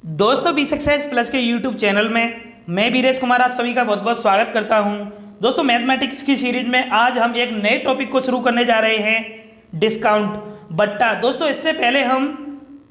दोस्तों B success plus के YouTube channel में मैं वीरेश कुमार आप सभी का बहुत बहुत स्वागत करता हूं। दोस्तों मैथमेटिक्स की सीरीज में आज हम एक नए टॉपिक को शुरू करने जा रहे हैं, डिस्काउंट बट्टा। दोस्तों इससे पहले हम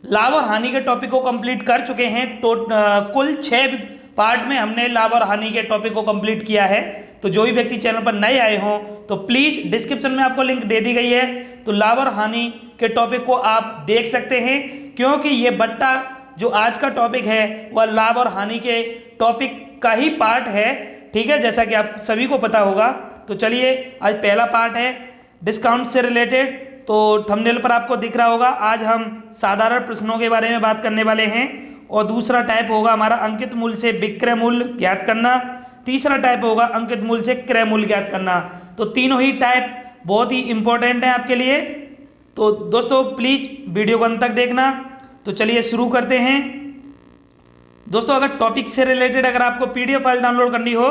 लाभ और हानि के टॉपिक को कंप्लीट कर चुके हैं। कुल 6 पार्ट में हमने लाभ और हानि के टॉपिक को कंप्लीट किया है। तो जो भी व्यक्ति चैनल पर नए आए हों तो प्लीज़ डिस्क्रिप्शन में आपको लिंक दे दी गई है, तो लाभ और हानि के टॉपिक को आप देख सकते हैं, क्योंकि ये बट्टा जो आज का टॉपिक है वह लाभ और हानि के टॉपिक का ही पार्ट है। ठीक है, जैसा कि आप सभी को पता होगा। तो चलिए आज पहला पार्ट है डिस्काउंट से रिलेटेड। तो थंबनेल पर आपको दिख रहा होगा, आज हम साधारण प्रश्नों के बारे में बात करने वाले हैं। और दूसरा टाइप होगा हमारा अंकित मूल्य से विक्रय मूल्य ज्ञात करना। तीसरा टाइप होगा अंकित मूल्य से क्रय मूल्य ज्ञात करना। तो तीनों ही टाइप बहुत ही इंपॉर्टेंट है आपके लिए। तो दोस्तों प्लीज़ वीडियो को अंत तक देखना। तो चलिए शुरू करते हैं। दोस्तों अगर टॉपिक से रिलेटेड अगर आपको पीडीएफ फाइल डाउनलोड करनी हो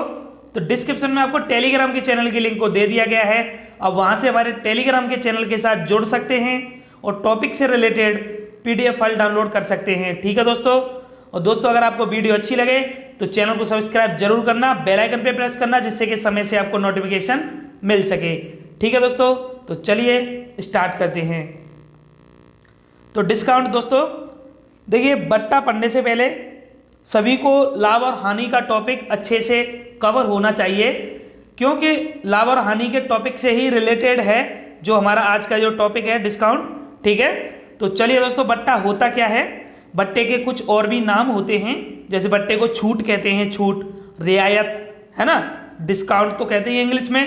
तो डिस्क्रिप्शन में आपको टेलीग्राम के चैनल की लिंक को दे दिया गया है। अब वहां से हमारे टेलीग्राम के चैनल के साथ जुड़ सकते हैं और टॉपिक से रिलेटेड पीडीएफ फाइल डाउनलोड कर सकते हैं। ठीक है दोस्तों। और दोस्तों अगर आपको वीडियो अच्छी लगे तो चैनल को सब्सक्राइब जरूर करना, बेल आइकन पे प्रेस करना, जिससे कि समय से आपको नोटिफिकेशन मिल सके। ठीक है दोस्तों, तो चलिए स्टार्ट करते हैं। तो डिस्काउंट दोस्तों देखिए, बट्टा पढ़ने से पहले सभी को लाभ और हानि का टॉपिक अच्छे से कवर होना चाहिए, क्योंकि लाभ और हानि के टॉपिक से ही रिलेटेड है जो हमारा आज का जो टॉपिक है डिस्काउंट। ठीक है, तो चलिए दोस्तों, बट्टा होता क्या है। बट्टे के कुछ और भी नाम होते हैं, जैसे बट्टे को छूट कहते हैं, छूट, रियायत, है ना। डिस्काउंट तो कहते हैं इंग्लिश में।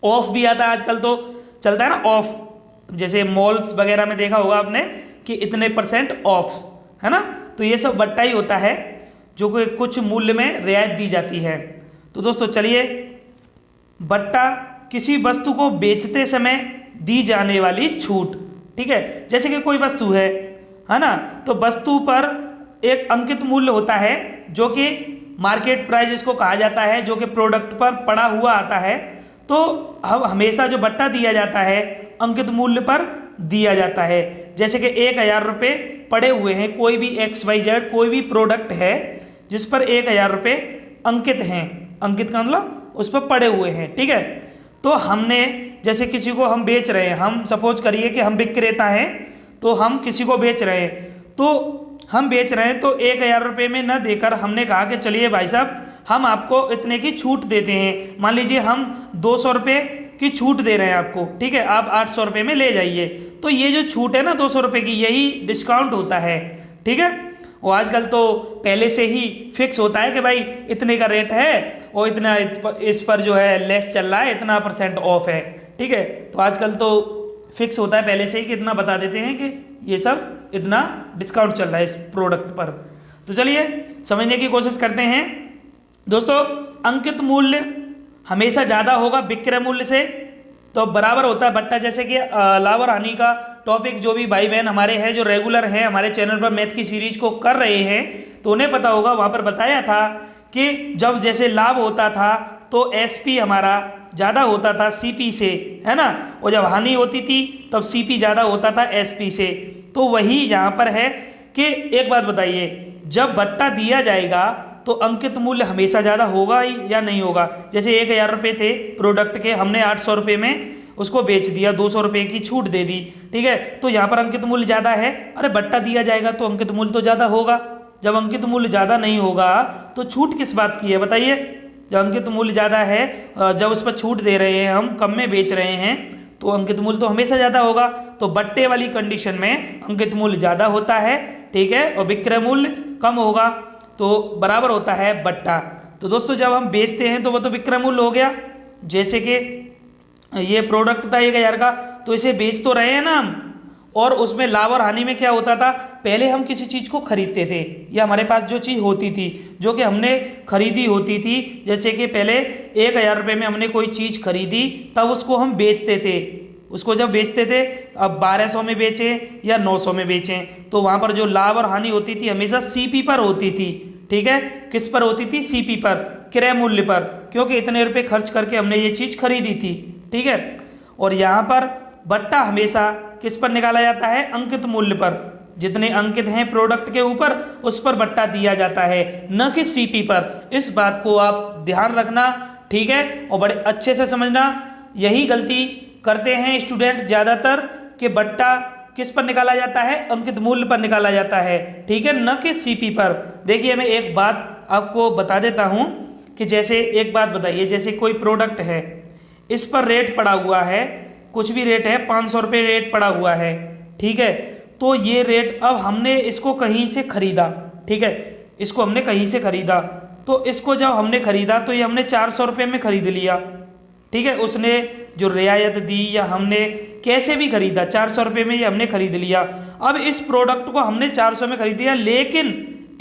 ऑफ भी आता है, आजकल तो चलता है ना ऑफ, जैसे मॉल्स वगैरह में देखा होगा आपने कि इतने % ऑफ, है ना। तो ये सब बट्टा ही होता है जो कि कुछ मूल्य में रियायत दी जाती है। तो दोस्तों चलिए, बट्टा किसी वस्तु को बेचते समय दी जाने वाली छूट। ठीक है, जैसे कि कोई वस्तु है ना, तो वस्तु पर एक अंकित मूल्य होता है जो कि मार्केट प्राइस इसको कहा जाता है, जो कि प्रोडक्ट पर पड़ा हुआ आता है। तो हम हमेशा जो बट्टा दिया जाता है अंकित मूल्य पर दिया जाता है। जैसे कि 1000 रुपये पड़े हुए हैं, कोई भी XYZ कोई भी प्रोडक्ट है जिस पर 1000 रुपये अंकित हैं, अंकित का मतलब उस पर पड़े हुए हैं। ठीक है, तो हमने जैसे किसी को हम बेच रहे हैं, हम सपोज करिए कि हम विक्रेता हैं, तो हम किसी को बेच रहे हैं, तो हम बेच रहे हैं तो 1000 रुपये में न देकर हमने कहा कि चलिए भाई साहब हम आपको इतने की छूट देते हैं। मान लीजिए हम 200 रुपये की छूट दे रहे हैं आपको, ठीक है, आप 800 रुपये में ले जाइए। तो ये जो छूट है ना 200 रुपये की, यही डिस्काउंट होता है। ठीक है, और आजकल तो पहले से ही फिक्स होता है कि भाई इतने का रेट है और इतना इस पर जो है लेस चल रहा है, इतना % ऑफ है। ठीक है, तो आजकल तो फिक्स होता है पहले से ही कि इतना बता देते हैं कि ये सब इतना डिस्काउंट चल रहा है इस प्रोडक्ट पर। तो चलिए समझने की कोशिश करते हैं। दोस्तों अंकित मूल्य हमेशा ज़्यादा होगा विक्रय मूल्य से, तो बराबर होता है बट्टा। जैसे कि लाभ और हानि का टॉपिक जो भी भाई बहन हमारे हैं, जो रेगुलर हैं हमारे चैनल पर मैथ की सीरीज को कर रहे हैं, तो उन्हें पता होगा, वहाँ पर बताया था कि जब जैसे लाभ होता था तो SP हमारा ज़्यादा होता था CP से, है ना, और जब हानि होती थी तब CP ज़्यादा होता था SP से। तो वही यहाँ पर है कि एक बात बताइए, जब बट्टा दिया जाएगा तो अंकित मूल्य हमेशा ज़्यादा होगा ही या नहीं होगा। जैसे 1000 रुपये थे प्रोडक्ट के, हमने 800 रुपये में उसको बेच दिया, 200 रुपये की छूट दे दी। ठीक है, तो यहाँ पर अंकित मूल्य ज़्यादा है। अरे बट्टा दिया जाएगा तो अंकित मूल्य तो ज़्यादा होगा। जब अंकित मूल्य ज़्यादा नहीं होगा तो छूट किस बात की है बताइए। जब अंकित मूल्य ज़्यादा है, जब उस पर छूट दे रहे हैं, हम कम में बेच रहे हैं, तो अंकित मूल्य तो हमेशा ज़्यादा होगा। तो बट्टे वाली कंडीशन में अंकित मूल्य ज़्यादा होता है, ठीक है, और विक्रय मूल्य कम होगा, तो बराबर होता है बट्टा। तो दोस्तों जब हम बेचते हैं तो वो तो विक्रय मूल्य हो गया। जैसे कि ये प्रोडक्ट था 1000 का, तो इसे बेच तो रहे हैं ना हम, और उसमें लाभ और हानि में क्या होता था, पहले हम किसी चीज़ को खरीदते थे या हमारे पास जो चीज़ होती थी जो कि हमने खरीदी होती थी, जैसे कि पहले 1000 रुपये में हमने कोई चीज़ खरीदी, तब उसको हम बेचते थे। उसको जब बेचते थे, अब 1200 में बेचें या 900 में बेचें, तो वहाँ पर जो लाभ और हानि होती थी हमेशा CP पर होती थी। ठीक है, किस पर होती थी, CP पर, क्रय मूल्य पर, क्योंकि इतने रुपए खर्च करके हमने ये चीज़ खरीदी थी। ठीक है, और यहाँ पर बट्टा हमेशा किस पर निकाला जाता है, अंकित मूल्य पर। जितने अंकित हैं प्रोडक्ट के ऊपर उस पर बट्टा दिया जाता है, न कि सीपी पर। इस बात को आप ध्यान रखना, ठीक है, और बड़े अच्छे से समझना। यही गलती करते हैं स्टूडेंट ज़्यादातर कि बट्टा किस पर निकाला जाता है, अंकित मूल्य पर निकाला जाता है, ठीक है, न कि सीपी पर। देखिए मैं एक बात आपको बता देता हूँ कि जैसे एक बात बताइए, जैसे कोई प्रोडक्ट है, इस पर रेट पड़ा हुआ है, कुछ भी रेट है, 500 रुपये रेट पड़ा हुआ है, ठीक है। तो ये रेट, अब हमने इसको कहीं से खरीदा, ठीक है, इसको हमने कहीं से खरीदा, तो इसको जब हमने खरीदा तो ये हमने 400 रुपये में खरीद लिया, ठीक है। उसने जो रियायत दी या हमने कैसे भी खरीदा, 400 रुपये में ये हमने खरीद लिया। अब इस प्रोडक्ट को हमने 400 में खरीद लिया, लेकिन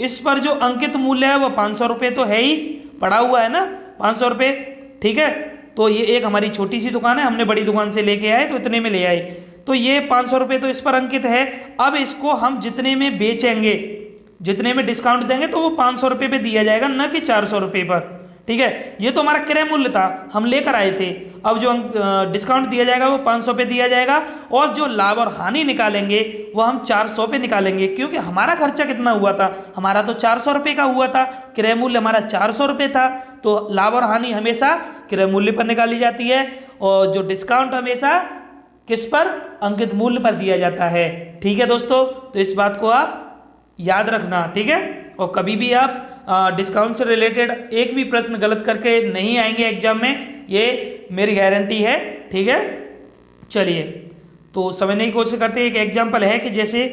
इस पर जो अंकित मूल्य है वो 500 रुपये तो है ही, पड़ा हुआ है ना 500 रुपये, ठीक है। तो ये एक हमारी छोटी सी दुकान है, हमने बड़ी दुकान से लेके आए तो इतने में ले आए, तो ये 500 रुपये तो इस पर अंकित है। अब इसको हम जितने में बेचेंगे, जितने में डिस्काउंट देंगे तो वो 500 रुपये पे दिया जाएगा, न कि 400 रुपये पर, ठीक है। ये तो हमारा क्रय मूल्य था, हम लेकर आए थे। अब जो डिस्काउंट दिया जाएगा वो 500 पे दिया जाएगा, और जो लाभ और हानि निकालेंगे वो हम 400 पे निकालेंगे, क्योंकि हमारा खर्चा कितना हुआ था, हमारा तो 400 रुपये का हुआ था, क्रय मूल्य हमारा 400 रुपये था। तो लाभ और हानि हमेशा क्रय मूल्य पर निकाली जाती है, और जो डिस्काउंट हमेशा किस पर, अंकित मूल्य पर दिया जाता है, ठीक है दोस्तों। तो इस बात को आप याद रखना, ठीक है। और कभी भी आप डिस्काउंट से रिलेटेड एक भी प्रश्न गलत करके नहीं आएंगे एग्जाम में, ये मेरी गारंटी है, ठीक है। चलिए तो समझने की कोशिश करते हैं। एक एग्जाम्पल है कि जैसे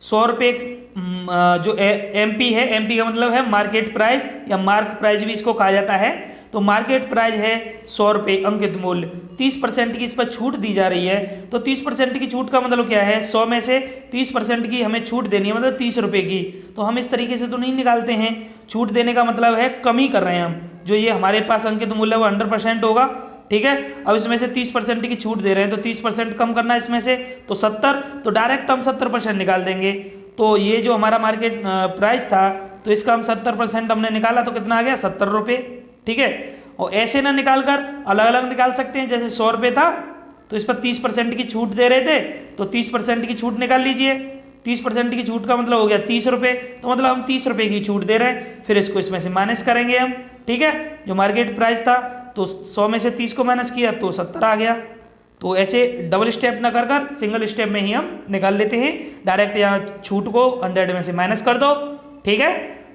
100 रुपये जो एमपी है, एमपी का मतलब है मार्केट प्राइस या मार्क प्राइस भी इसको कहा जाता है। तो मार्केट प्राइस है 100 रुपये, अंकित मूल्य 30% की इस पर छूट दी जा रही है। तो 30% की छूट का मतलब क्या है, 100 में से 30% की हमें छूट देनी है, मतलब 30 रुपये की। तो हम इस तरीके से तो नहीं निकालते हैं, छूट देने का मतलब है कमी कर रहे हैं हम। जो ये हमारे पास अंकित मूल्य वो 100% होगा, ठीक है। अब इसमें से 30% की छूट दे रहे हैं, तो 30% कम करना है इसमें से, तो 70, तो डायरेक्ट हम 70% निकाल देंगे। तो ये जो हमारा मार्केट प्राइस था, तो इसका हम 70% हमने निकाला, तो कितना आ गया, 70 रुपये, ठीक है। और ऐसे ना निकाल कर अलग अलग निकाल सकते हैं। जैसे 100 रुपये था तो इस पर 30% की छूट दे रहे थे, तो 30% की छूट निकाल लीजिए। 30% की छूट का मतलब हो गया 30 रुपये, तो मतलब हम 30 रुपये की छूट दे रहे हैं। फिर इसको इसमें से माइनस करेंगे हम, ठीक है। जो मार्केट प्राइस था तो 100 में से 30 को माइनस किया तो 70 आ गया। तो ऐसे डबल स्टेप ना कर कर सिंगल स्टेप में ही हम निकाल लेते हैं। डायरेक्ट यहाँ छूट को 100 में से माइनस कर दो, ठीक है।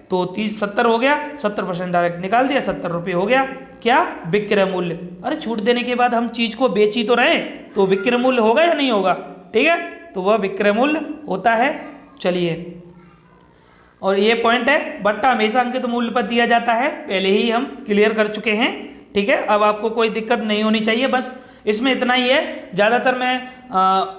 तो 70 हो गया, 70% डायरेक्ट निकाल दिया, 70 रुपये हो गया। क्या, विक्रय मूल्य। अरे छूट देने के बाद हम चीज़ को बेची तो रहे, तो विक्रय मूल्य होगा या नहीं होगा, ठीक है। तो वह विक्रय मूल्य होता है। चलिए, और ये पॉइंट है, बट्टा हमेशा अंकित मूल्य पर दिया जाता है, पहले ही हम क्लियर कर चुके हैं, ठीक है। अब आपको कोई दिक्कत नहीं होनी चाहिए, बस इसमें इतना ही है। ज़्यादातर मैं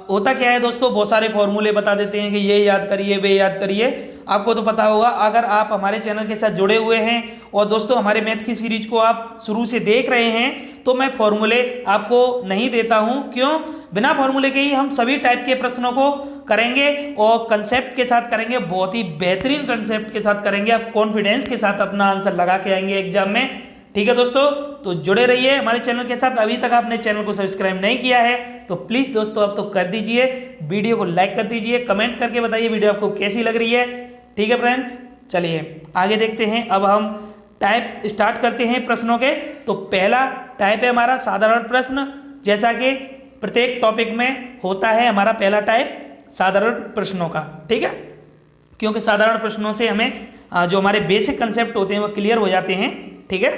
होता क्या है दोस्तों, बहुत सारे फॉर्मूले बता देते हैं कि ये याद करिए, वे याद करिए। आपको तो पता होगा, अगर आप हमारे चैनल के साथ जुड़े हुए हैं और दोस्तों हमारे मैथ की सीरीज को आप शुरू से देख रहे हैं, तो मैं फॉर्मूले आपको नहीं देता हूं। क्यों? बिना फॉर्मूले के ही हम सभी टाइप के प्रश्नों को करेंगे, और कंसेप्ट के साथ करेंगे, बहुत ही बेहतरीन कंसेप्ट के साथ करेंगे। आप कॉन्फिडेंस के साथ अपना आंसर लगा के आएंगे एग्जाम में, ठीक है दोस्तों। तो जुड़े रहिए हमारे चैनल के साथ। अभी तक आपने चैनल को सब्सक्राइब नहीं किया है तो प्लीज़ दोस्तों अब तो कर दीजिए, वीडियो को लाइक कर दीजिए, कमेंट करके बताइए वीडियो आपको कैसी लग रही है, ठीक है फ्रेंड्स। चलिए आगे देखते हैं। अब हम टाइप स्टार्ट करते हैं प्रश्नों के। तो पहला टाइप है हमारा साधारण प्रश्न, जैसा कि प्रत्येक टॉपिक में होता है हमारा पहला टाइप साधारण प्रश्नों का, ठीक है। क्योंकि साधारण प्रश्नों से हमें जो हमारे बेसिक कंसेप्ट होते हैं वो क्लियर हो जाते हैं, ठीक है।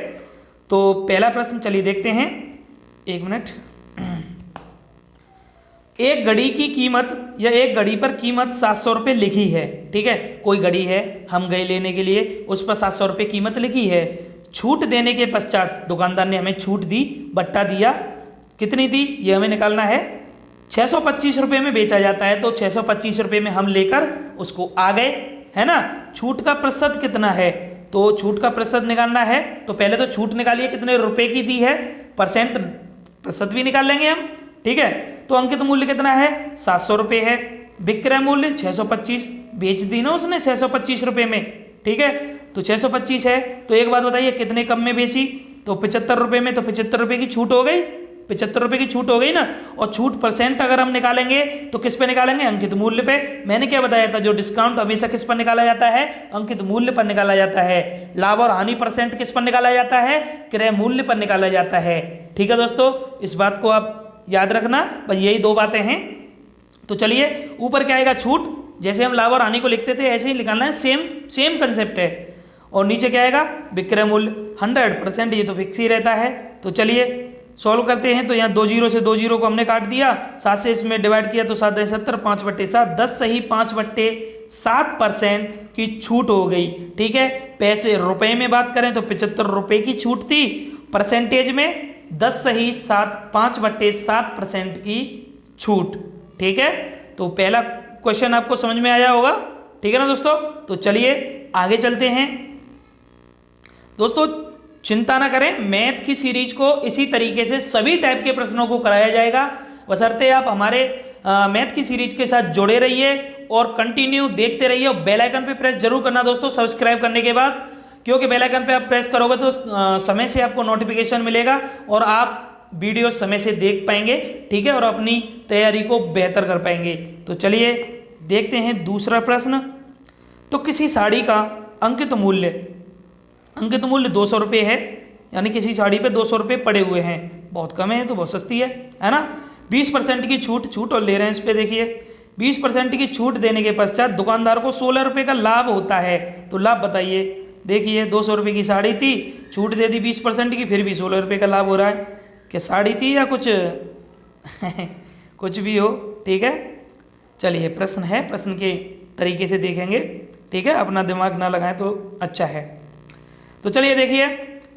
तो पहला प्रश्न चलिए देखते हैं, एक मिनट। एक घड़ी की कीमत या एक घड़ी पर कीमत 700 रुपये लिखी है, ठीक है। कोई घड़ी है, हम गए लेने के लिए, उस पर 700 रुपये कीमत लिखी है। छूट देने के पश्चात दुकानदार ने हमें छूट दी, बट्टा दिया, कितनी दी ये हमें निकालना है। 625 रुपये में बेचा जाता है, तो 625 रुपये में हम लेकर उसको आ गए, है ना। छूट का प्रतिशत कितना है, तो छूट का प्रतिशत निकालना है। तो पहले तो छूट निकालिए कितने रुपए की दी है, परसेंट प्रतिशत भी निकाल लेंगे हम, ठीक है। तो अंकित मूल्य कितना है, 700 रुपये है। विक्रय मूल्य 625, बेच दी ना उसने 625 रुपये में, ठीक है। तो 625 है, तो एक बात बताइए कितने कम में बेची, तो 75 रुपये में, तो 75 रुपये की छूट हो गई, 75 रुपये की छूट हो गई ना। और छूट परसेंट अगर हम निकालेंगे तो किस पे निकालेंगे? अंकित मूल्य पे। मैंने क्या बताया था, जो डिस्काउंट हमेशा किस पर निकाला जाता है? अंकित मूल्य पर निकाला जाता है। लाभ और हानि परसेंट किस पर निकाला जाता है? क्रय मूल्य पर निकाला जाता है। ठीक है दोस्तों, इस बात को आप याद रखना, बस यही दो बातें हैं। तो चलिए, ऊपर क्या आएगा? छूट। जैसे हम लाभ और हानि को लिखते थे ऐसे ही निकालना है, सेम कंसेप्ट है। और नीचे क्या आएगा? विक्रय मूल्य। 100%, ये तो फिक्स ही रहता है। तो चलिए सॉल्व करते हैं। तो यहाँ 2 जीरो से 2 जीरो को हमने काट दिया, 7 से इसमें डिवाइड किया तो 7 70, 5/7, 10 सही 5/7% की छूट हो गई। ठीक है, पैसे रुपए में बात करें तो 75 रुपये की छूट थी, परसेंटेज में 10 सही 5/7% की छूट। ठीक है, तो पहला क्वेश्चन आपको समझ में आया होगा। ठीक है ना दोस्तों, तो चलिए आगे चलते हैं। दोस्तों चिंता ना करें, मैथ की सीरीज को इसी तरीके से सभी टाइप के प्रश्नों को कराया जाएगा, बशर्ते आप हमारे मैथ की सीरीज के साथ जुड़े रहिए और कंटिन्यू देखते रहिए। और बेल आइकन पे प्रेस जरूर करना दोस्तों सब्सक्राइब करने के बाद, क्योंकि बेल आइकन पे आप प्रेस करोगे तो समय से आपको नोटिफिकेशन मिलेगा और आप वीडियो समय से देख पाएंगे। ठीक है, और अपनी तैयारी को बेहतर कर पाएंगे। तो चलिए देखते हैं दूसरा प्रश्न। तो किसी साड़ी का अंकित मूल्य 200 रुपये है, यानी किसी साड़ी पे 200 रुपये पड़े हुए हैं, बहुत कम है तो बहुत सस्ती है ना। 20% की छूट और ले रहे हैं इस पे। देखिए 20% की छूट देने के पश्चात दुकानदार को 16 रुपये का लाभ होता है। तो लाभ बताइए। देखिए 200 रुपये की साड़ी थी, छूट दे दी 20% की, फिर भी 16 रुपये का लाभ हो रहा है। क्या साड़ी थी या कुछ कुछ भी हो। ठीक है, चलिए प्रश्न है, प्रश्न के तरीके से देखेंगे। ठीक है, अपना दिमाग ना लगाएं तो अच्छा है। तो चलिए देखिए,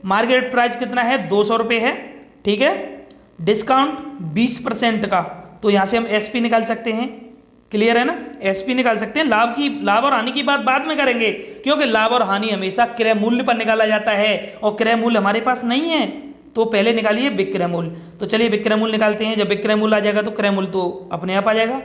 मार्केट प्राइस कितना है? 200 रुपये है। ठीक है, डिस्काउंट 20% का, तो यहाँ से हम एसपी निकाल सकते हैं। क्लियर है ना, एसपी निकाल सकते हैं। लाभ और हानि की बात बाद में करेंगे, क्योंकि लाभ और हानि हमेशा क्रय मूल्य पर निकाला जाता है और क्रय मूल्य हमारे पास नहीं है, तो पहले निकालिए विक्रय मूल्य। तो चलिए विक्रय मूल्य निकालते हैं। जब विक्रय मूल्य आ जाएगा तो क्रय मूल्य तो अपने आप आ जाएगा।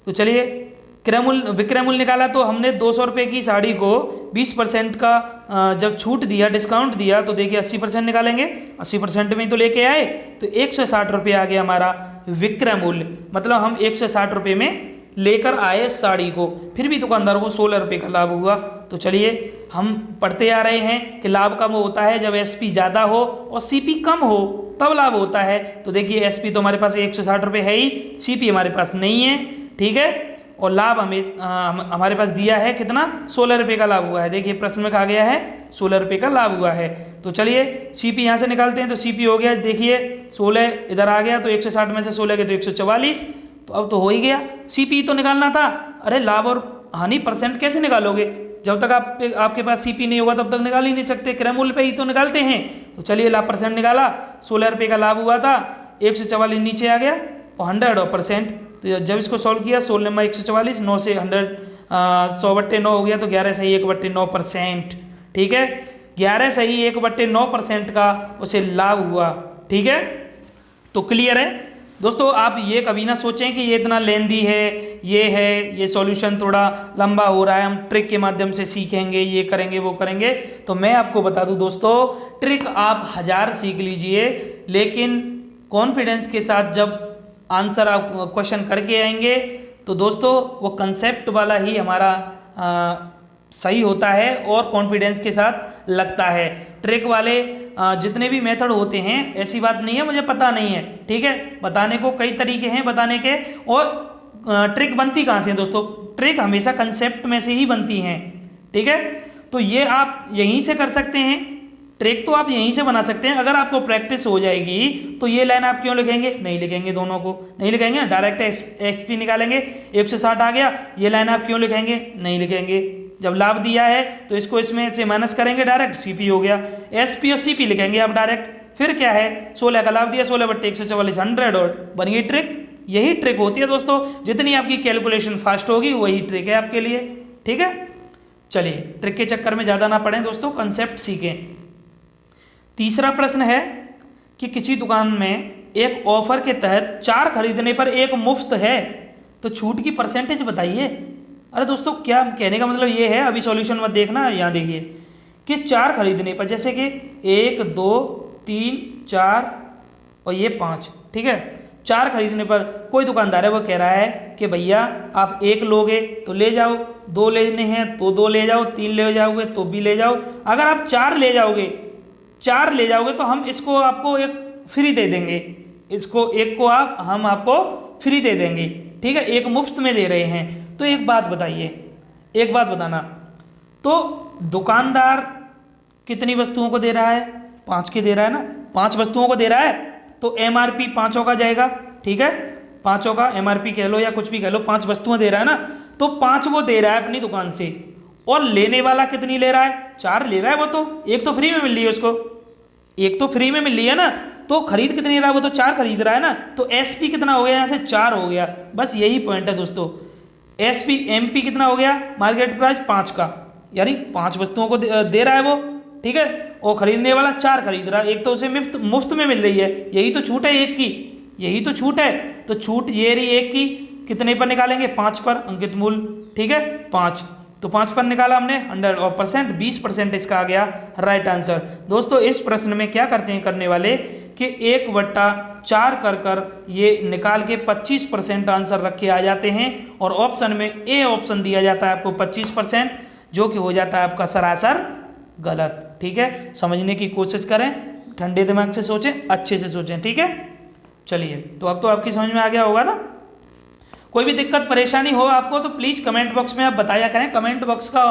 तो चलिए विक्रय मूल्य निकाला, तो हमने 200 रुपये की साड़ी को 20% का जब छूट दिया, डिस्काउंट दिया, तो देखिए 80% निकालेंगे। 80% में तो लेके आए, तो 160 रुपये आ गया हमारा विक्रय मूल्य। मतलब हम 160 रुपये में लेकर आए साड़ी को, फिर भी दुकानदार को 16 रुपये का लाभ हुआ। तो चलिए हम पढ़ते आ रहे हैं कि लाभ कब होता है? जब एसपी ज़्यादा हो और सीपी कम हो, तब लाभ होता है। तो देखिए एसपी तो हमारे पास 160 रुपये है ही, सीपी हमारे पास नहीं है। ठीक है, और लाभ हमारे पास दिया है कितना? 16 रुपये का लाभ हुआ है। देखिए प्रश्न में कहा गया है 16 रुपये का लाभ हुआ है। तो चलिए सीपी यहाँ से निकालते हैं। तो सीपी हो गया, देखिए 16 इधर आ गया, तो 160 में से 16 गए तो 144। तो अब तो हो ही गया। सीपी तो निकालना था। अरे लाभ और हानि परसेंट कैसे निकालोगे? जब तक आपके पास सीपी नहीं होगा तब तक निकाल ही नहीं सकते, क्रय मूल्य पे ही तो निकालते हैं। तो चलिए लाभ परसेंट निकाला, 16 रुपये का लाभ हुआ था, 144 नीचे आ गया और 100 और परसेंट। तो जब इसको सॉल्व किया, 16 में 144, 9 से 100/9 हो गया, तो 11 सही 1/9%। ठीक है, 11 सही 1/9% का उसे लाभ हुआ। ठीक है, तो क्लियर है दोस्तों। आप ये कभी ना सोचें कि ये इतना लेंदी है, ये सॉल्यूशन थोड़ा लंबा हो रहा है, हम ट्रिक के माध्यम से सीखेंगे, ये करेंगे वो करेंगे। तो मैं आपको बता दूं दोस्तों, ट्रिक आप 1000 सीख लीजिए, लेकिन कॉन्फिडेंस के साथ जब आंसर आप क्वेश्चन करके आएंगे तो दोस्तों वो कंसेप्ट वाला ही हमारा सही होता है और कॉन्फिडेंस के साथ लगता है। ट्रिक वाले जितने भी मेथड होते हैं, ऐसी बात नहीं है मुझे पता नहीं है। ठीक है, बताने को कई तरीके हैं बताने के। और ट्रिक बनती कहाँ से है दोस्तों? ट्रिक हमेशा कंसेप्ट में से ही बनती हैं। ठीक है, तो ये आप यहीं से कर सकते हैं, ट्रिक तो आप यहीं से बना सकते हैं। अगर आपको प्रैक्टिस हो जाएगी तो ये लाइन आप क्यों लिखेंगे? नहीं लिखेंगे, दोनों को नहीं लिखेंगे, डायरेक्ट एसपी निकालेंगे। 160 आ गया, ये लाइन आप क्यों लिखेंगे? नहीं लिखेंगे। जब लाभ दिया है तो इसको इसमें से माइनस करेंगे, डायरेक्ट सीपी हो गया। एसपी और सीपी लिखेंगे आप डायरेक्ट। फिर क्या है? 16 का लाभ दिया, 16/144, 100 और बन गई ट्रिक। यही ट्रिक होती है दोस्तों, जितनी आपकी कैलकुलेशन फास्ट होगी वही ट्रिक है आपके लिए। ठीक है, चलिए ट्रिक के चक्कर में ज़्यादा ना पड़ें दोस्तों, कंसेप्ट सीखें। तीसरा प्रश्न है कि किसी दुकान में एक ऑफर के तहत 4 खरीदने पर 1 मुफ्त है, तो छूट की परसेंटेज बताइए। अरे दोस्तों क्या कहने का मतलब ये है, अभी सॉल्यूशन मत देखना, यहाँ देखिए कि 4 खरीदने पर, जैसे कि 1 2 3 4 और ये 5, ठीक है। 4 खरीदने पर कोई दुकानदार है वो कह रहा है कि भैया आप 1 लोगे तो ले जाओ, 2 लेने हैं तो 2 ले जाओ, 3 ले जाओगे तो भी ले जाओ। अगर आप 4 ले जाओगे तो हम इसको आपको एक फ्री दे देंगे, इसको एक को हम आपको फ्री दे देंगे, ठीक है, एक मुफ्त में दे रहे हैं। तो एक बात बताइए, एक बात बताना, तो दुकानदार कितनी वस्तुओं को दे रहा है? 5 की दे रहा है ना, 5 वस्तुओं को दे रहा है, तो MRP 5 का जाएगा, ठीक है, 5 का MRP कह लो या कुछ भी कह लो, 5 वस्तुएं दे रहा है ना, तो 5 वो दे रहा है अपनी दुकान से। और लेने वाला कितनी ले रहा है? 4 ले रहा है वो तो, एक तो फ्री में मिल रही है उसको, एक तो फ्री में मिल रही है ना, तो खरीद कितनी रहा है? वो तो 4 खरीद रहा है ना, तो SP कितना हो गया? यहाँ से 4 हो गया। बस यही पॉइंट है दोस्तों। MP कितना हो गया? मार्केट प्राइस 5 का, यानी 5 वस्तुओं को दे रहा है वो, ठीक है, और खरीदने वाला 4 खरीद रहा है, एक तो उसे मुफ्त में मिल रही है। यही तो छूट है एक की, यही तो छूट है। तो छूट ये रही एक की, कितने पर निकालेंगे? 5 पर अंकित मूल्य, ठीक है, 5। तो 5 पर निकाला हमने 100%, 20% इसका आ गया राइट आंसर। दोस्तों इस प्रश्न में क्या करते हैं करने वाले कि 1/4 कर ये निकाल के 25% आंसर रख के आ जाते हैं, और ऑप्शन में ए ऑप्शन दिया जाता है आपको 25%, जो कि हो जाता है आपका सरासर गलत, ठीक है। समझने की कोशिश करें, ठंडे दिमाग से सोचें, अच्छे से सोचें, ठीक है। चलिए, तो अब तो आपकी समझ में आ गया होगा ना। कोई भी दिक्कत परेशानी हो आपको तो प्लीज़ कमेंट बॉक्स में आप बताया करें। कमेंट बॉक्स का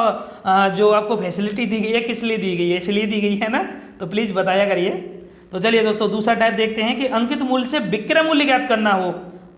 जो आपको फैसिलिटी दी गई है किस लिए दी गई है? इसलिए दी गई है ना, तो प्लीज़ बताया करिए। तो चलिए दोस्तों दूसरा टाइप देखते हैं कि अंकित मूल्य से विक्रय मूल्य ज्ञात करना हो।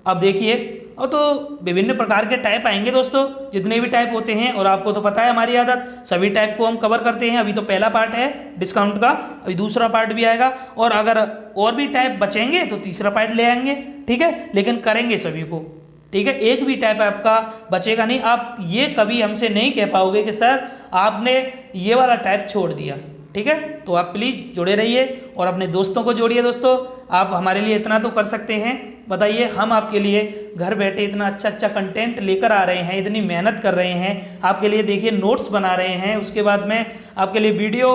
अब देखिए, और तो विभिन्न प्रकार के टाइप आएंगे दोस्तों, जितने भी टाइप होते हैं, और आपको तो पता है हमारी आदत, सभी टाइप को हम कवर करते हैं। अभी तो पहला पार्ट है डिस्काउंट का, अभी दूसरा पार्ट भी आएगा, और अगर और भी टाइप बचेंगे तो तीसरा पार्ट ले आएंगे, ठीक है, लेकिन करेंगे सभी को, ठीक है। एक भी टाइप आपका बचेगा नहीं। आप ये कभी हमसे नहीं कह पाओगे कि सर आपने ये वाला टाइप छोड़ दिया, ठीक है। तो आप प्लीज़ जुड़े रहिए और अपने दोस्तों को जोड़िए। दोस्तों आप हमारे लिए इतना तो कर सकते हैं, बताइए, हम आपके लिए घर बैठे इतना अच्छा अच्छा कंटेंट लेकर आ रहे हैं, इतनी मेहनत कर रहे हैं आपके लिए, देखिए नोट्स बना रहे हैं, उसके बाद में आपके लिए वीडियो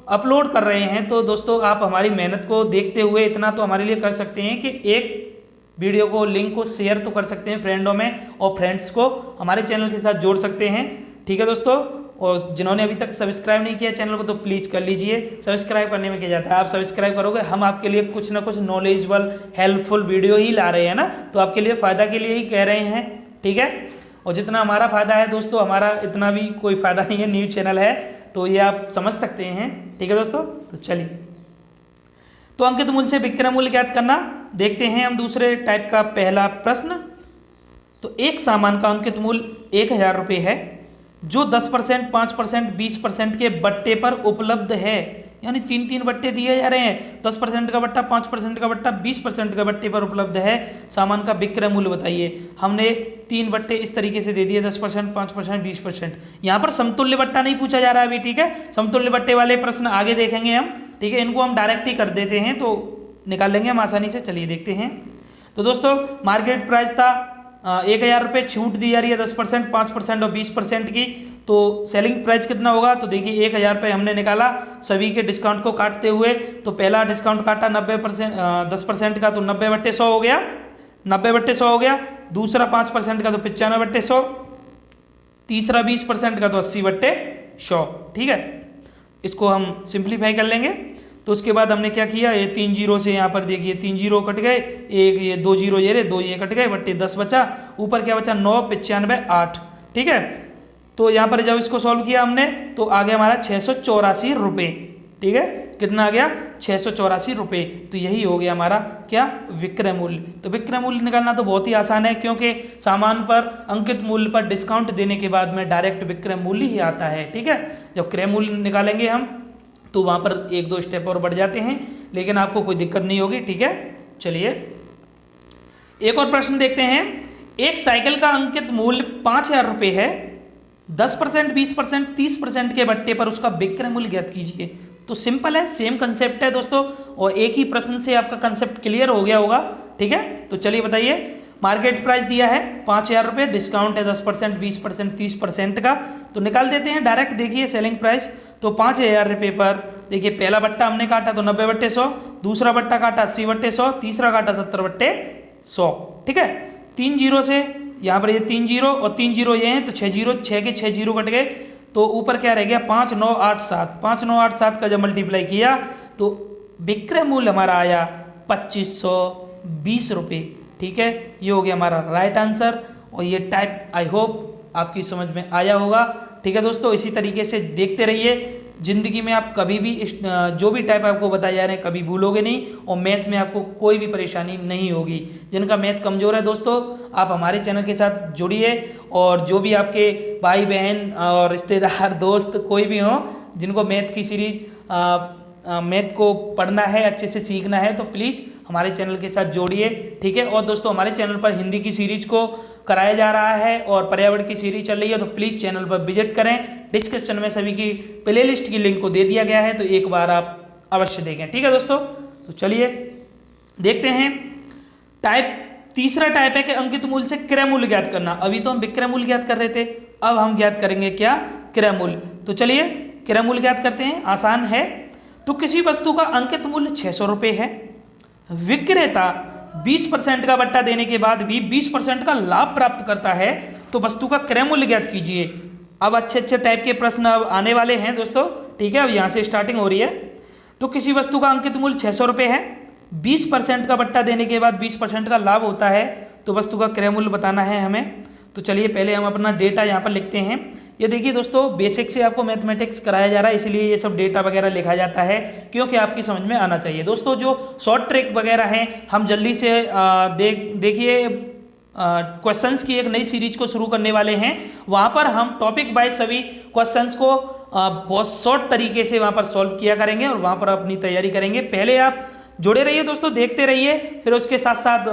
अपलोड कर रहे हैं। तो दोस्तों आप हमारी मेहनत को देखते हुए इतना तो हमारे लिए कर सकते हैं कि एक वीडियो को, लिंक को शेयर तो कर सकते हैं फ्रेंडों में, और फ्रेंड्स को हमारे चैनल के साथ जोड़ सकते हैं, ठीक है दोस्तों। और जिन्होंने अभी तक सब्सक्राइब नहीं किया चैनल को तो प्लीज़ कर लीजिए। सब्सक्राइब करने में क्या जाता है, आप सब्सक्राइब करोगे, हम आपके लिए कुछ ना कुछ नॉलेजेबल हेल्पफुल वीडियो ही ला रहे हैं ना, तो आपके लिए फ़ायदा के लिए ही कह रहे हैं, ठीक है। और जितना हमारा फ़ायदा है दोस्तों, हमारा इतना भी कोई फ़ायदा नहीं है, न्यूज़ चैनल है, तो ये आप समझ सकते हैं, ठीक है दोस्तों। तो चलिए, तो अंकित मूल्य से विक्रय मूल्य ज्ञात करना देखते हैं हम दूसरे टाइप का पहला प्रश्न। तो एक सामान का अंकित मूल्य 1000 रुपये है, जो 10%, 5%, 20% के बट्टे पर उपलब्ध है, यानी 3 बट्टे दिए जा रहे हैं, 10% का बट्टा, 5% का बट्टा, 20% का बट्टे पर उपलब्ध है। सामान का विक्रय मूल्य बताइए। हमने 3 बट्टे इस तरीके से दे दिए, 10%, 5%, 20%। यहाँ पर समतुल्य बट्टा नहीं पूछा जा रहा है अभी, ठीक है, समतुल्य बट्टे वाले प्रश्न आगे देखेंगे हम, ठीक है, इनको हम डायरेक्ट ही कर देते हैं तो निकाल लेंगे हम आसानी से। चलिए देखते हैं। तो दोस्तों मार्केट प्राइस था 1000 रुपये, छूट दी जा रही है 10%, 5% और 20% की, तो सेलिंग प्राइस कितना होगा? तो देखिए 1000 रुपये हमने निकाला सभी के डिस्काउंट को काटते हुए। तो पहला डिस्काउंट काटा 90%, 10% का, तो 90/100 हो गया, 90/100 हो गया। दूसरा 5% का तो 95/100, तीसरा 20% का तो 80/100, ठीक है। इसको हम सिंप्लीफाई कर लेंगे। तो उसके बाद हमने क्या किया, ये 3 जीरो से यहाँ पर देखिए 3 जीरो कट गए, एक ये 2 जीरो ये रहे, 2 ये कट गए, बट्टे 10 बचा, ऊपर क्या बचा 9, 95, 8, ठीक है। तो यहाँ पर जब इसको सॉल्व किया हमने तो आ गया हमारा 684 रुपये, ठीक है, कितना आ गया 684 रुपये। तो यही हो गया हमारा क्या, विक्रय मूल्य। तो विक्रय मूल्य निकालना तो बहुत ही आसान है, क्योंकि सामान पर अंकित मूल्य पर डिस्काउंट देने के बाद में डायरेक्ट विक्रय मूल्य ही आता है, ठीक है। जब क्रय मूल्य निकालेंगे हम तो वहाँ पर 1-2 स्टेप और बढ़ जाते हैं, लेकिन आपको कोई दिक्कत नहीं होगी, ठीक है। चलिए एक और प्रश्न देखते हैं। एक साइकिल का अंकित मूल्य 5000 रुपये है, 10%, 20%, 30% के बट्टे पर उसका विक्रय मूल्य ज्ञात कीजिए। तो सिंपल है, सेम कंसेप्ट है दोस्तों, और एक ही प्रश्न से आपका कंसेप्ट क्लियर हो गया होगा, ठीक है। तो चलिए बताइए, मार्केट प्राइस दिया है 5000 रुपये, डिस्काउंट है 10%, 20%, 30% का, तो निकाल देते हैं डायरेक्ट। देखिए सेलिंग प्राइस, तो 5000 रुपये पर देखिए पहला बट्टा हमने काटा तो 90/100, दूसरा बट्टा काटा 80/100, तीसरा काटा 70/100। ठीक है, 3 जीरो से यहाँ पर ये 3 जीरो और 3 जीरो ये हैं तो 6 जीरो, 6 के 6 जीरो कट गए तो ऊपर क्या रह गया 5987। 5987 का जब मल्टीप्लाई किया तो विक्रय मूल्य हमारा आया 2520 रुपये। ठीक है, ये हो गया हमारा राइट आंसर। और ये टाइप आई होप आपकी समझ में आया होगा। ठीक है दोस्तों, इसी तरीके से देखते रहिए। ज़िंदगी में आप कभी भी जो भी टाइप आपको बताए जा रहे हैं कभी भूलोगे नहीं और मैथ में आपको कोई भी परेशानी नहीं होगी। जिनका मैथ कमज़ोर है दोस्तों, आप हमारे चैनल के साथ जुड़िए और जो भी आपके भाई बहन और रिश्तेदार दोस्त कोई भी हो जिनको मैथ की सीरीज मैथ को पढ़ना है, अच्छे से सीखना है तो प्लीज़ हमारे चैनल के साथ जोड़िए। ठीक है, और दोस्तों हमारे चैनल पर हिंदी की सीरीज को कराया जा रहा है और पर्यावरण की सीरीज चल रही है तो प्लीज़ चैनल पर विजिट करें। डिस्क्रिप्शन में सभी की प्लेलिस्ट की लिंक को दे दिया गया है तो एक बार आप अवश्य देखें। ठीक है दोस्तों, तो चलिए देखते हैं। तीसरा टाइप है कि अंकित मूल्य से क्रय मूल्य ज्ञात करना। अभी तो हम विक्रय मूल्य ज्ञात कर रहे थे, अब हम ज्ञात करेंगे क्या, क्रय मूल्य। तो चलिए क्रय मूल्य ज्ञात करते हैं, आसान है। तो किसी वस्तु का अंकित मूल्य 600 रुपये है, विक्रेता 20% का बट्टा देने के बाद भी 20% का लाभ प्राप्त करता है तो वस्तु का क्रय मूल्य ज्ञात कीजिए। अब अच्छे अच्छे टाइप के प्रश्न अब आने वाले हैं दोस्तों। ठीक है, अब यहाँ से स्टार्टिंग हो रही है। तो किसी वस्तु का अंकित मूल्य 600 रुपये है, 20% का बट्टा देने के बाद 20% का लाभ होता है तो वस्तु का क्रय मूल्य बताना है हमें। तो चलिए पहले हम अपना डेटा यहाँ पर लिखते हैं। ये देखिए दोस्तों, बेसिक से आपको मैथमेटिक्स कराया जा रहा है इसलिए ये सब डेटा वगैरह लिखा जाता है क्योंकि आपकी समझ में आना चाहिए। दोस्तों जो शॉर्ट ट्रिक वगैरह हैं हम जल्दी से देखिए क्वेश्चंस की एक नई सीरीज को शुरू करने वाले हैं। वहाँ पर हम टॉपिक वाइज सभी क्वेश्चंस को बहुत शॉर्ट तरीके से वहाँ पर सॉल्व किया करेंगे और वहाँ पर अपनी तैयारी करेंगे। पहले आप जुड़े रहिए दोस्तों, देखते रहिए, फिर उसके साथ साथ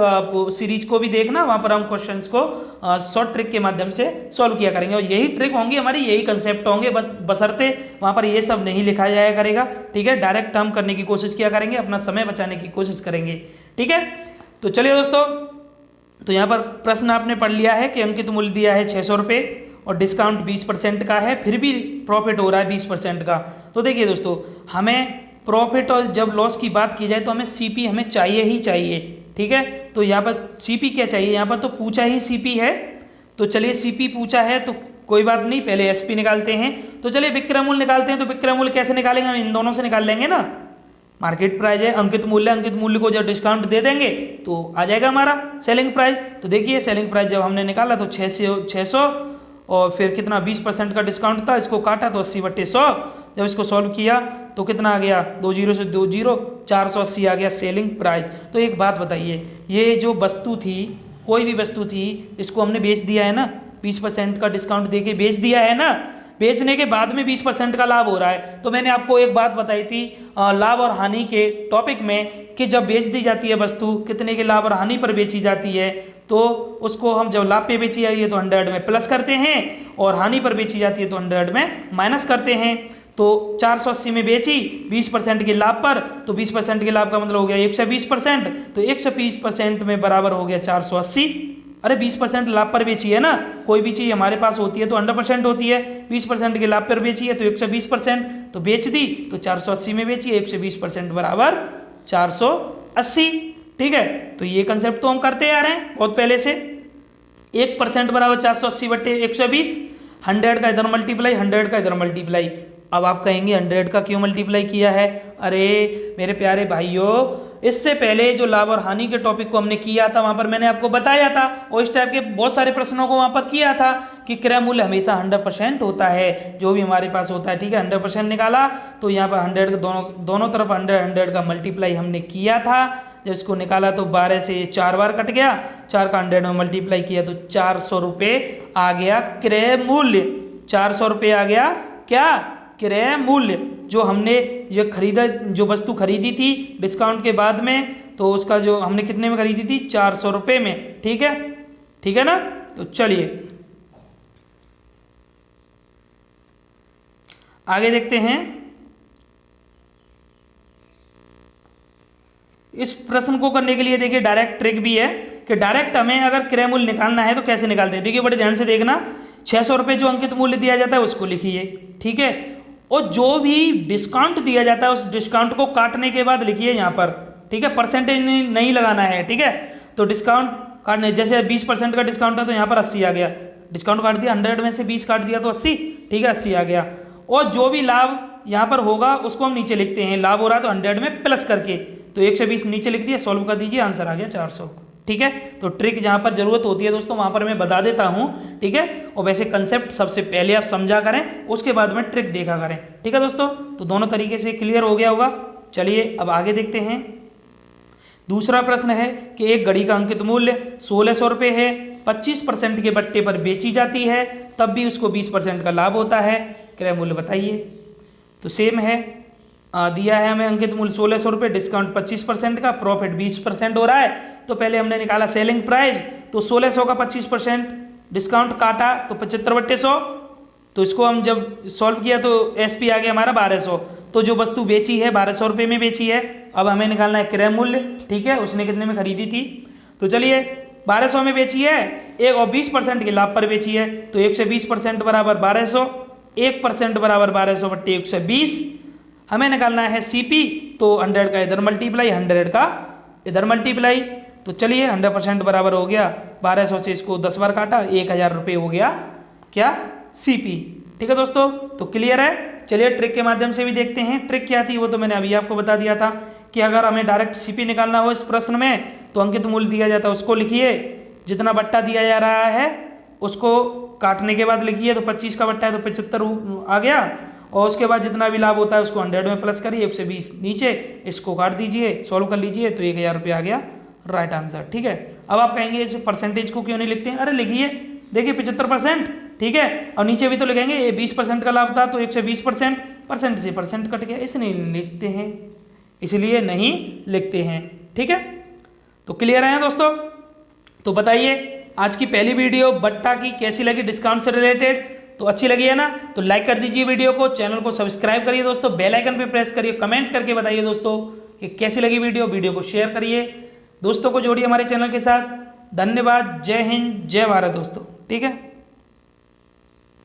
सीरीज को भी देखना। वहाँ पर हम क्वेश्चंस को शॉर्ट ट्रिक के माध्यम से सॉल्व किया करेंगे और यही ट्रिक होंगी हमारी, यही कंसेप्ट होंगे, बस बशर्ते वहाँ पर ये सब नहीं लिखा जाया करेगा। ठीक है, डायरेक्ट हम करने की कोशिश किया करेंगे, अपना समय बचाने की कोशिश करेंगे। ठीक है, तो चलिए दोस्तों, तो यहाँ पर प्रश्न आपने पढ़ लिया है कि अंकित मूल्य दिया है 600 रुपये और डिस्काउंट 20% का है, फिर भी प्रॉफिट हो रहा है 20% का। तो देखिए दोस्तों, हमें प्रॉफिट और जब लॉस की बात की जाए तो हमें सीपी हमें चाहिए ही चाहिए। ठीक है, तो यहाँ पर सीपी क्या चाहिए, यहाँ पर तो पूछा ही सीपी है। तो चलिए सीपी पूछा है तो कोई बात नहीं, पहले एसपी निकालते हैं। तो चलिए विक्रय मूल्य निकालते हैं। तो विक्रय मूल्य कैसे निकालेंगे, हम इन दोनों से निकाल लेंगे ना। मार्केट प्राइस है, अंकित मूल्य को जब डिस्काउंट दे देंगे तो आ जाएगा हमारा सेलिंग प्राइस। तो देखिए सेलिंग प्राइस जब हमने निकाला तो 600 और फिर कितना 20% का डिस्काउंट था, इसको काटा तो 80/100। जब इसको सॉल्व किया तो कितना आ गया, 2 जीरो से 2 जीरो, 480 आ गया सेलिंग प्राइस। तो एक बात बताइए, ये जो वस्तु थी, कोई भी वस्तु थी, इसको हमने बेच दिया है ना, 20% का डिस्काउंट देके बेच दिया है ना। बेचने के बाद में 20% का लाभ हो रहा है। तो मैंने आपको एक बात बताई थी लाभ और हानि के टॉपिक में कि जब बेच दी जाती है वस्तु, कितने के लाभ और हानि पर बेची जाती है, तो उसको हम जब लाभ पे बेची जाती है तो 100 में प्लस करते हैं और हानि पर बेची जाती है तो 100 में माइनस करते हैं। तो 480 में बेची 20% के लाभ पर, तो 20% के लाभ का मतलब हो गया 120%। तो 120% में बराबर हो गया 480। अरे 20% लाभ पर बेची है ना, कोई भी चीज़ हमारे पास होती है तो 100% होती है। 20% के लाभ पर बेची है तो 120%, तो बेच दी तो 480 में बेची है, 120% बराबर 480। ठीक है, तो ये कंसेप्ट तो हम करते आ रहे हैं बहुत पहले से। 1% बराबर 480/120, 100 का इधर मल्टीप्लाई, 100 का इधर मल्टीप्लाई। अब आप कहेंगे 100 का क्यों मल्टीप्लाई किया है। अरे मेरे प्यारे भाइयों, इससे पहले जो लाभ और हानि के टॉपिक को हमने किया था वहाँ पर मैंने आपको बताया था और इस टाइप के बहुत सारे प्रश्नों को वहाँ पर किया था कि क्रय मूल्य हमेशा 100% होता है, जो भी हमारे पास होता है। ठीक है, 100% निकाला तो यहाँ पर 100 दोनों तरफ 100 का मल्टीप्लाई हमने किया था। जब इसको निकाला तो 12 से 4 बार कट गया, 4 का 100 में मल्टीप्लाई किया तो 400 रुपये आ गया क्रय मूल्य। 400 रुपये आ गया क्या, क्रय मूल्य। जो हमने ये खरीदा, जो वस्तु खरीदी थी डिस्काउंट के बाद में, तो उसका जो हमने कितने में खरीदी थी, 400 रुपये में। ठीक है, ठीक है ना। तो चलिए आगे देखते हैं। इस प्रश्न को करने के लिए देखिए डायरेक्ट ट्रिक भी है कि डायरेक्ट हमें अगर क्रय मूल्य निकालना है तो कैसे निकालते हैं। देखिए बड़े ध्यान से देखना, 600 रुपये जो अंकित मूल्य दिया जाता है उसको लिखिए। ठीक है, और जो भी डिस्काउंट दिया जाता है उस डिस्काउंट को काटने के बाद लिखिए यहाँ पर, ठीक है, परसेंटेज नहीं लगाना है, ठीक है। तो डिस्काउंट काटने, जैसे 20% का डिस्काउंट है तो यहाँ पर 80 आ गया, डिस्काउंट काट दिया, 100 में से 20 काट दिया तो 80, ठीक है, 80 आ गया। और जो भी लाभ यहाँ पर होगा उसको हम नीचे लिखते हैं, लाभ हो रहा है तो 100 में प्लस करके, तो 120 नीचे लिख दिया, सॉल्व कर दीजिए, आंसर आ गया 400, ठीक है। तो ट्रिक जहाँ पर जरूरत होती है दोस्तों वहाँ पर मैं बता देता हूँ, ठीक है। और वैसे कंसेप्ट सबसे पहले आप समझा करें, उसके बाद में ट्रिक देखा करें, ठीक है दोस्तों। तो दोनों तरीके से क्लियर हो गया होगा। चलिए अब आगे देखते हैं। दूसरा प्रश्न है कि एक घड़ी का अंकित मूल्य 1600 रुपये है, 25% के बट्टे पर बेची जाती है, तब भी उसको 20% का लाभ होता है, क्रय मूल्य बताइए। तो सेम है, दिया है हमें अंकित मूल्य 1600 रुपये, डिस्काउंट 25% का, प्रॉफिट 20% हो रहा है। तो पहले हमने निकाला सेलिंग प्राइस, तो 1600 का 25% डिस्काउंट काटा तो 75/100, तो इसको हम जब सॉल्व किया तो एसपी आ गया हमारा 1200। तो जो वस्तु बेची है 1200 रुपये में बेची है, अब हमें निकालना है क्रय मूल्य, ठीक है, उसने कितने में खरीदी थी। तो चलिए 1200 में बेची है एक, और 20% के लाभ पर बेची है, तो 120% बराबर 1200, 1% बराबर 1200/120। हमें निकालना है सीपी, तो 100 का इधर मल्टीप्लाई, 100 का इधर मल्टीप्लाई। तो चलिए 100% बराबर हो गया 1200 से इसको 10 बार काटा, 1000 रुपये हो गया क्या, सीपी, ठीक है दोस्तों। तो क्लियर है। चलिए ट्रिक के माध्यम से भी देखते हैं। ट्रिक क्या थी वो तो मैंने अभी आपको बता दिया था कि अगर हमें डायरेक्ट सीपी निकालना हो इस प्रश्न में, तो अंकित मूल्य दिया जाता है उसको लिखिए, जितना बट्टा दिया जा रहा है उसको काटने के बाद लिखिए, तो 25 का बट्टा है तो 75 आ गया, और उसके बाद जितना भी लाभ होता है उसको 100 में प्लस करिए, 120 नीचे, इसको काट दीजिए, सॉल्व कर लीजिए, तो 1000 रुपये आ गया राइट आंसर, ठीक है। अब आप कहेंगे इस परसेंटेज को क्यों नहीं लिखते हैं, अरे लिखिए, देखिए 75%, ठीक है, और नीचे भी तो लिखेंगे ये 20% का लाभ था तो 120%, परसेंट से परसेंट कट गया, इसलिए नहीं लिखते हैं, इसलिए नहीं लिखते हैं, ठीक है। तो क्लियर है दोस्तों। तो बताइए आज की पहली वीडियो बट्टा की कैसी लगी, डिस्काउंट से रिलेटेड, तो अच्छी लगी है ना, तो लाइक कर दीजिए वीडियो को, चैनल को सब्सक्राइब करिए दोस्तों, बेल आइकन पे प्रेस करिए, कमेंट करके बताइए दोस्तों कि कैसी लगी वीडियो को शेयर करिए, दोस्तों को जोड़िए हमारे चैनल के साथ। धन्यवाद, जय हिंद, जय भारत दोस्तों, ठीक है।